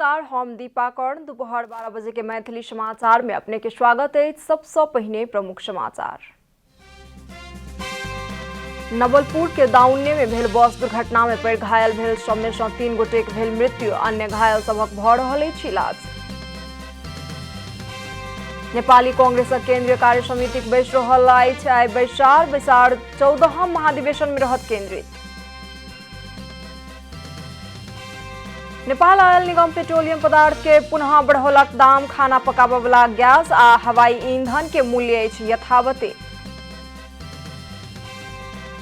नमस्कार, हम दीपा कर्ण। दोपहर 12 बजे के मैथिली समाचार में अपने के स्वागत है। सबसे पहले प्रमुख समाचार। नवलपुर के दाउन्ने में भेल बस दुर्घटना में पड़ घायल भेल सब में 3 गोटे के भेल मृत्यु, अन्य घायल सबक भ रहल अछि इलाज। नेपाली कांग्रेस केंद्रीय कार्य समिति बैस रहल अछि आइ बैसार 14म महाधिवेशन में रहत केंद्रित। नेपाल ऑयल निगम पेट्रोलियम पदार्थ के पुनः बढ़ौलक दाम, खाना पकाबय वाला गैस आ हवाई ईंधन के मूल्य अछि यथावते।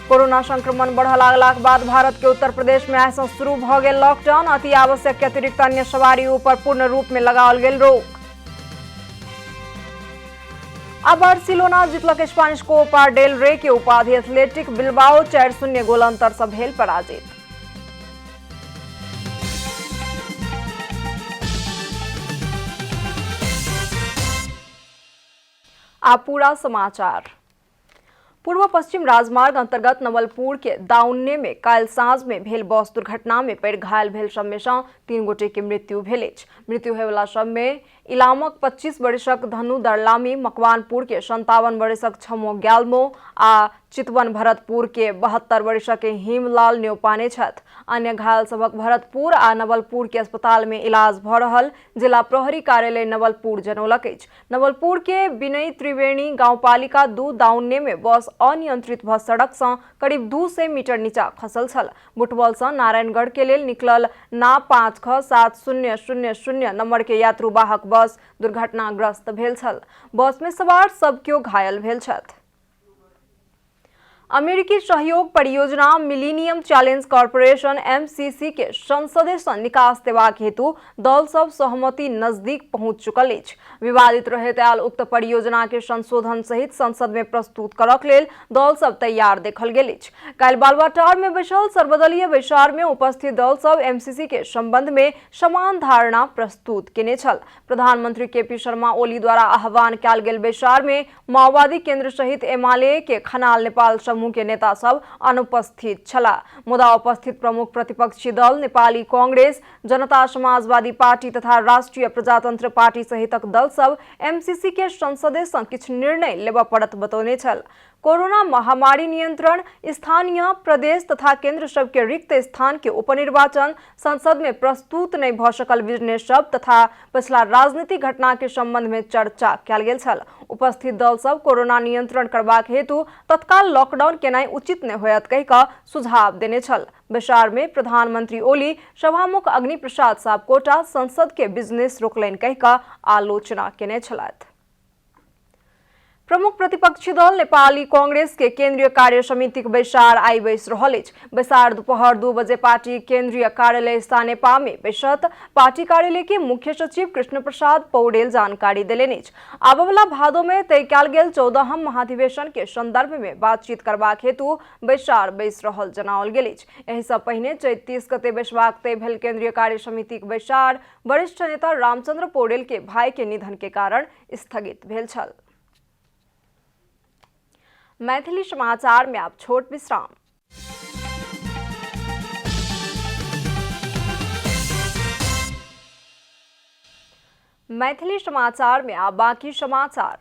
कोरोना संक्रमण बढ़ लागलाक बाद भारत के उत्तर प्रदेश में आइ सँ शुरू भ गेल लॉकडाउन, अति आवश्यक के अतिरिक्त अन्य सवारी ऊपर पूर्ण रूप में लगाओल गेल रोक। आ बार्सिलोना जीतलक स्पेनिश कोपा डेल रे के उपाधि, एथलेटिक बिल्बाओ 4-0 गोल अंतर सँ भेल पराजित। आ पूरा समाचार। पूर्व पश्चिम राजमार्ग अंतर्गत नवलपुर के दाउन्ने में काल साँझ में भेल बस दुर्घटना में पड़ घायल भेल सब में 3 गोटे के मृत्यु भेल अछि। मृत्यु होय वाला सब में इलामक 25 वर्षक धनु दरलामी, मकवानपुर के 57 वर्षक छमो ग्याल्मो आ चितवन भरतपुर के 72 वर्षक हेमलाल न्यौपाने छथि। अन्य घायल सबक भरतपुर आ नवलपुर के अस्पताल में इलाज भ रहल जिला प्रहरी कार्यालय नवलपुर जनौलक अछि। नवलपुर के विनय त्रिवेणी गांवपालिका 2 दाउन्ने में बस अनियंत्रित भ सड़क सँ करीब 200 मीटर नीचा खसल छल। बुटवल सँ नारायणगढ़ के लेल निकलल ना 5X7000 नंबर के यात्रुवाहक बस दुर्घटनाग्रस्त भेल छल। बस में सवार सब केओ घायल भेल छथि। अमेरिकी सहयोग परियोजना मिलेनियम चैलेंज कॉर्पोरेशन (MCC) के संसदीय सँ निकास देबाक हेतु दल सब सहमति नजदीक पहुंच चुकल अछि। विवादित रहैत आयल उक्त परियोजना के संशोधन सहित संसद में प्रस्तुत करक लेल दल सब तैयार देखल गेल अछि। काल्हि बालुवाटार में बैसल सर्वदलीय बैसार में उपस्थित दल सब MCC के संबंध में समान धारणा प्रस्तुत केने छल। प्रधानमंत्री KP शर्मा ओली द्वारा आह्वान कयल गेल बैसार में माओवादी केंद्र सहित MLA के खनाल नेपाल समूह के नेता सब अनुपस्थित छला। मुदा उपस्थित प्रमुख प्रतिपक्षी दल नेपाली कांग्रेस, जनता समाजवादी पार्टी तथा राष्ट्रीय प्रजातंत्र पार्टी सहितक दल सब MCC के संसदीय सँ किछु निर्णय लेबऽ पड़त बतौने छल। कोरोना महामारी नियंत्रण, स्थानीय, प्रदेश तथा केंद्र सब के रिक्त स्थान के उपनिर्वाचन, संसद में प्रस्तुत नहीं भ सकल बिजनेस सब तथा पिछला राजनीतिक घटना के संबंध में चर्चा कयल गेल छल। उपस्थित दल सब कोरोना नियंत्रण करबाक हेतु तत्काल लॉकडाउन केनाई उचित नहीं होयत कहि कऽ सुझाव देने छल। बैसार में प्रधानमंत्री ओली सभामुख अग्नि प्रसाद सापकोटा संसद के बिजनेस रोकलनि कहि कऽ आलोचना केने छलथि। प्रमुख प्रतिपक्षी दल नेपाली कांग्रेस के केंद्रीय कार्य समिति के बैसार आइ बैस रहल अछि। बैसार दोपहर 2 बजे पार्टी केंद्रीय कार्यालय स्थानेपा में बैसत। पार्टी कार्यालय के मुख्य सचिव कृष्ण प्रसाद पौडेल जानकारी देलनि अछि। आबय वाला भादो में तय कयल गेल 14म महाधिवेशन के संदर्भ में बातचीत करबाक हेतु बैसार बैस रहल जनाओल गेल अछि। एहि सँ पहिने चैत 30 गते बैसबाक तय भेल केंद्रीय कार्य समिति के बैसार वरिष्ठ नेता रामचंद्र पौडेल के भाई के निधन के कारण स्थगित भेल छल। मैथिली समाचार में आप छोट विश्राम। मैथिली समाचार में आप बाकी समाचार।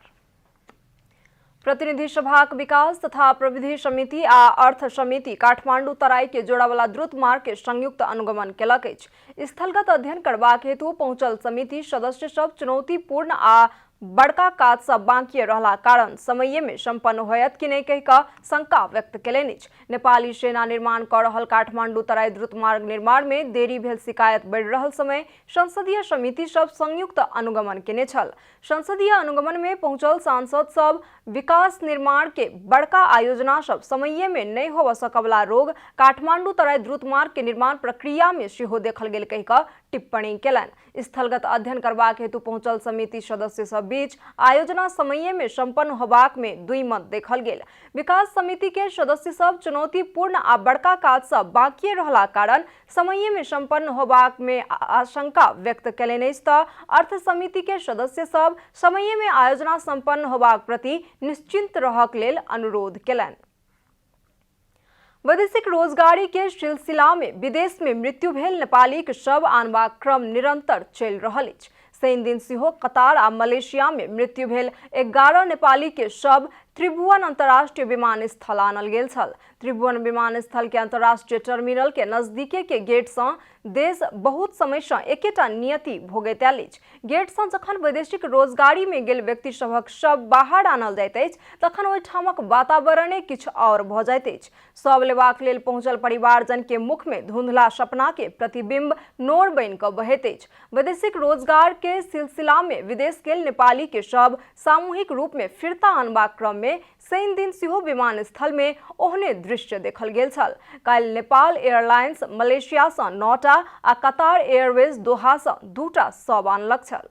प्रतिनिधि सभाक विकास तथा प्रविधि समिति आ अर्थ समिति काठमांडू तराई के जोड़ावला द्रुत मार्ग के संयुक्त अनुगमन केलक अछि। स्थलगत अध्ययन करबाक हेतु पहुंचल समिति सदस्य सब चुनौतीपूर्ण आ बड़का काज सब बाकी रहला कारण समय में संपन्न होयत कि नहीं कहि कऽ शंका व्यक्त केलनि अछि। नेपाली सेना निर्माण कऽ रहल काठमांडू तराई द्रुत मार्ग निर्माण में देरी भेल शिकायत बढ़ि रहल समय संसदीय समिति सब संयुक्त अनुगमन केने छल। संसदीय अनुगमन में पहुंचल सांसद सब विकास निर्माण के बड़का आयोजना सब समय में नहीं होबऽ सकवला रोग काठमांडू तराई द्रुत मार्ग के निर्माण प्रक्रिया में सेहो देखल गेल कहि कऽ टिप्पणी केलनि। स्थलगत अध्ययन करबाक हेतु पहुंचल समिति सदस्य सब बीच आयोजना समय में संपन्न होबाक में द्विमत देखल गेल। विकास समिति के सदस्य सब चुनौतीपूर्ण आ बड़का काज सब बाकी रहला कारण समय में संपन्न होबाक में आशंका व्यक्त केलनि अछि तऽ अर्थ समिति के सदस्य सब समय में आयोजना संपन्न होबाक प्रति निश्चिंत रहक लेल अनुरोध केलनि। वैदेशिक रोजगारी के सिलसिला में विदेश में मृत्यु भेल नेपाली के शव आनबाक क्रम निरंतर चलि रहल अछि। शनि दिन सेहो कतार आ मलेशिया में मृत्यु भेल 11 नेपाली के शव त्रिभुवन अंतर्राष्ट्रीय विमानस्थल आनल गेल छल। त्रिभुवन विमानस्थल के अंतर्राष्ट्रीय टर्मिनल के नजदीके के गेट से देश बहुत समय से एकेटा नियति भोगैत आयल अछि। गेट से जखन वैदेशिक रोजगारी में गेल व्यक्ति सभक शव बाहर आनल जाइत अछि तखन ओहि ठामक वातावरणे किछु और भऽ जाइत अछि। शव लेबाक लेल पहुंचल परिवारजन के मुख में धुंधला सपना के प्रतिबिंब नोर बनि कऽ बहैत अछि। वैदेशिक रोजगार के सिलसिला में विदेश गेल नेपाली के शव सामूहिक रूप में फिरता आनबाक क्रम में शनि दिन सेहो विमानस्थल में ओहने दृश्य देखल गेल छल। काल्हि नेपाल एयरलाइंस मलेशिया से 9टा आ कतार एयरवेज दोहा से 2टा शव आनलक छल।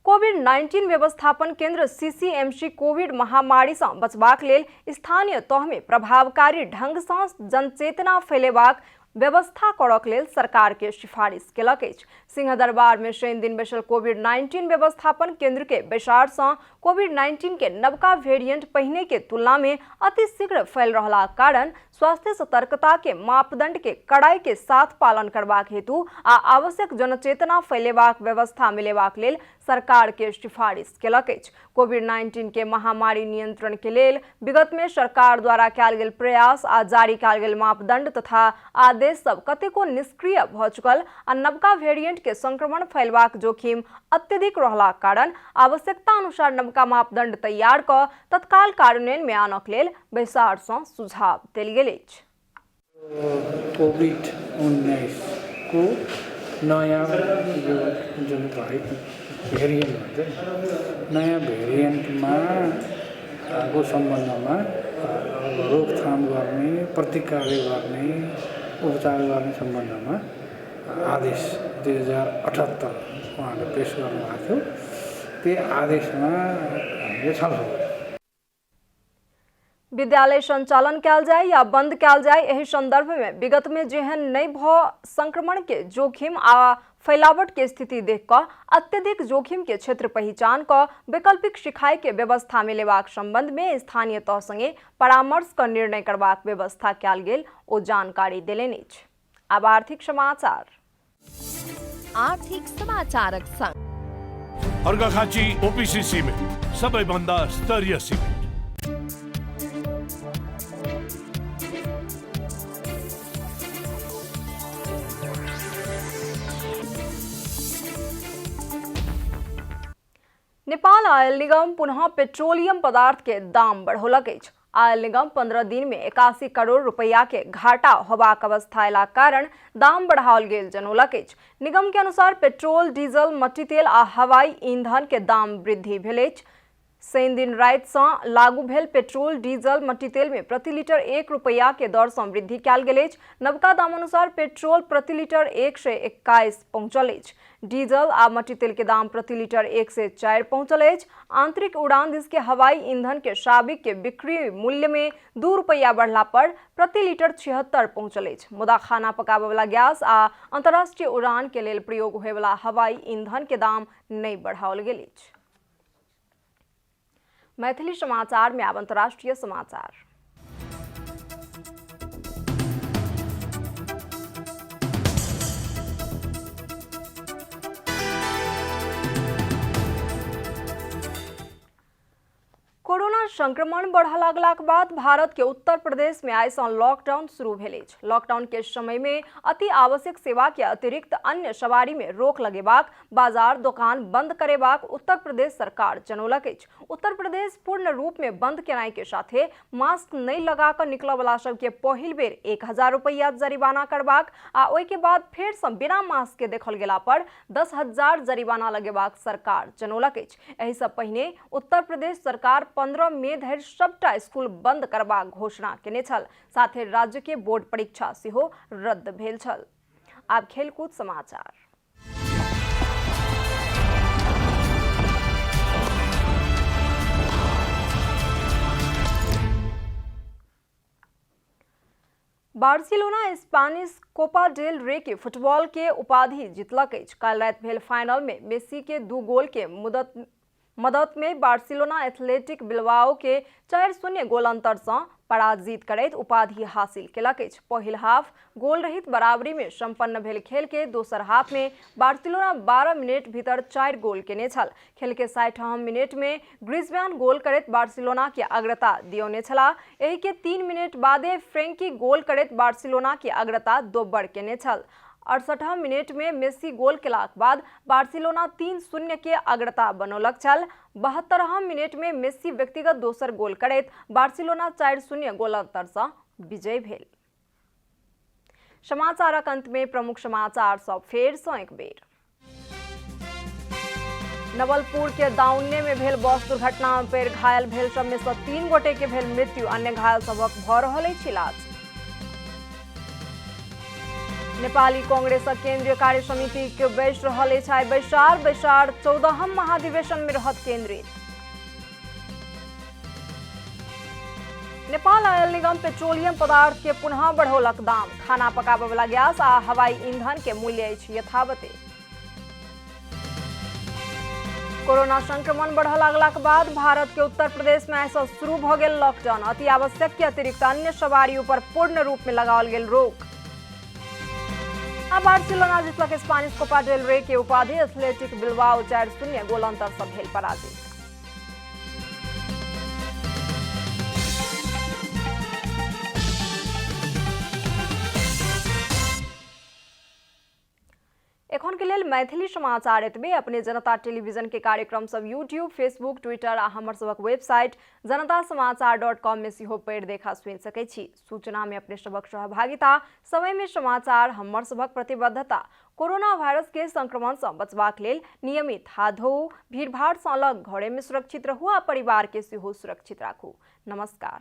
कोविड-19 व्यवस्थापन केंद्र सीसीएमसी कोविड महामारी से बचबाक लेल स्थानीय तह में प्रभावकारी ढंग से जनचेतना फैलेबाक व्यवस्था करक लेल सरकार के सिफारिश केलक अछि। सिंहदरबार में शनि दिन बैसल कोविड-19 व्यवस्थापन केंद्र के बैसार से कोविड-19 के नवका वेरिएंट पहिने के तुलना में अति शीघ्र फैल रहला कारण स्वास्थ्य सतर्कता के मापदंड के कड़ाई के साथ पालन करबाक हेतु आ आवश्यक जनचेतना फैलेबाक व्यवस्था मिलेबाक लेल सरकार के सिफारिश केलक अछि। कोविड-19 के महामारी नियंत्रण के लेल विगत में सरकार द्वारा कयल गेल प्रयास आ जारी कयल गेल मापदंड तथा आदेश सब कतेको निष्क्रिय भऽ चुकल आ नवका वेरिएंट के संक्रमण फैलबाक जोखिम अत्यधिक रहला कारण आवश्यकता अनुसार नवका मापदंड तैयार कऽ तत्काल कार्यान्वयन में आनक लेल बैसार सँ सुझाव देल गेल अछि। कोविड-19 को नयाँ यो जुन भेरिएन्ट भन्छ नयाँ भेरिएन्टमा को सम्बन्धमा रोकथाम गर्ने प्रतिकार गर्ने उपचार गर्ने सम्बन्धमा आदेश 2078 उहाँले पेश गर्नुभएको थियो। त्यो आदेशमा हामीले छलफल विद्यालय संचालन कयल जाय या बंद कयल जाय एहि संदर्भ में विगत में जेहन नहीं भऽ संक्रमण के जोखिम आ फैलावट के स्थिति देख कऽ अत्यधिक जोखिम के क्षेत्र पहचान कऽ वैकल्पिक सिखाई के व्यवस्था में लेबाक संबंध में स्थानीय तह संगे परामर्श कर निर्णय करबाक व्यवस्था कयल गेल ओ जानकारी देलनि अछि। आब आर्थिक समाचारक संग अर्घाखाँची ओपीसी सिमेन्ट सबैभन्दा स्तरीय सिमेन्ट। नेपाल ऑयल निगम पुनः पेट्रोलियम पदार्थ के दाम बढ़ौलक अछि। ऑयल निगम 15 दिन में 81 करोड़ रुपया के घाटा होबाक अवस्था अयला कारण दाम बढ़ाओल गेल जनौलक अछि। निगम के अनुसार पेट्रोल, डीजल, मट्टी तेल आ हवाई ईंधन के दाम वृद्धि भेल अछि। शनि दिन राति से लागू भेल पेट्रोल, डीजल, मट्टी तेल में प्रति लीटर 1 रुपया के दर से वृद्धि कयल गेल अछि। नवका दाम अनुसार पेट्रोल प्रति लीटर 121 पहुंचल अछि। डीजल आ मट्टी तेल के दाम प्रति लीटर 104 पहुंचल अछि। आंतरिक उड़ान दिस के हवाई ईंधन के साबिक के बिक्री मूल्य में 2 रुपया बढ़ला पर प्रति लीटर 76 पहुंचल अछि। मुदा खाना पकाबे वाला गैस आ अंतर्राष्ट्रीय उड़ान के लेल प्रयोग होय वाला हवाई ईंधन के दाम नहीं बढ़ाओल गेल अछि। मैथिली समाचार में आब अंतर्राष्ट्रीय समाचार। कोरोना संक्रमण बढ़ा लागलाक बाद भारत के उत्तर प्रदेश में आइ सँ लॉकडाउन शुरू भेल अछि। लॉकडाउन के समय में अति आवश्यक सेवा के अतिरिक्त अन्य सवारी में रोक लगेबाक, बाजार दुकान बंद करेबाक उत्तर प्रदेश सरकार जनौलक अछि। उत्तर प्रदेश पूर्ण रूप में बंद केनाइ के साथे मास्क नहीं लगा कर निकलय वाला सब के पहिल बेर 1000 रुपया जरिमाना करबाक आ ओहि के बाद फेर से बिना मास्क के देखल गेला पर 10,000 जरिमाना लगेबाक सरकार जनौलक अछि। एहि से पहिने उत्तर प्रदेश सरकार 15 मई धरि सबटा स्कूल बंद करबाक घोषणा केने छल। साथे राज्य के बोर्ड परीक्षा सेहो रद्द भेल छल। आब खेलकूद समाचार। बार्सिलोना स्पेनिश कोपा डेल रे के फुटबॉल के उपाधि जीतलक अछि। काल्हि राति भेल फाइनल में मेसी के 2 गोल के मदद में बार्सिलोना एथलेटिक बिल्बाओ के 4-0 गोल अंतर से पराजित करैत उपाधि हासिल केलक अछि। पहिल हाफ गोल रहित बराबरी में संपन्न भेल खेल के दोसर हाफ में बार्सिलोना 12 मिनट भीतर 4 गोल केने छल। खेल के 60 मिनट में ग्रिजमान गोल करैत बार्सिलोना के अग्रता दियौने छलाह। एहि के 3 मिनट बादे फ्रेंकी गोल करैत बार्सिलोना के अग्रता दोब्बर केने छल। 68 मिनट में मेस्सी गोल केलाक बाद बार्सिलोना 3-0 के अग्रता बनौलक छल। 72 मिनट में मेस्सी व्यक्तिगत दोसर गोल करैत बार्सिलोना 4-0 गोल अंतर से विजय भेल। समाचारक अंत में प्रमुख समाचार सब फेर से एक बेर। नवलपुर के दाउन्ने में भेल बस दुर्घटना में पैर घायल भेल सब में से 3 गोटे के भेल मृत्यु, अन्य घायल सबक भ रहल अछि इलाज। नेपाली कांग्रेस केंद्रीय कार्य समिति के बैस रहल अछि आइ बैसार 14हम महाधिवेशन में रहत केंद्रित। नेपाल ऑयल निगम पेट्रोलियम पदार्थ के पुनः बढ़ौलक दाम, खाना पकाबय वाला गैस आ हवाई ईंधन के मूल्य अछि यथावते। कोरोना संक्रमण बढ़ लागलाक बाद भारत के उत्तर प्रदेश में आइ शुरू भ गेल लॉकडाउन। अति आवश्यक के अतिरिक्त अन्य सवारियों पर पूर्ण रूप में लगाओल गेल रोक। बार्सिलोना जीतलक स्पेनिश कोपा डेल रे के उपाधि, एथलेटिक बिल्बाओ 4-0 गोल अंतर से भेल पराजित। एखन के लेल मैथिली समाचार एतबे। अपने जनता टेलीविजन के कार्यक्रम सब यूट्यूब, फेसबुक, ट्विटर आ हमर सबक वेबसाइट जनतासमाचार.com में सेहो पढ़ि देखा सुनि सकै छी। सूचना में अपने सबक सहभागिता, समय में समाचार, हमर सबक प्रतिबद्धता। कोरोना वायरस के संक्रमण से बचबाक लेल नियमित हाथ धोऊ, भीड़ भाड़ से अलग घरे में सुरक्षित रहू आ परिवार के सेहो सुरक्षित राखू। नमस्कार।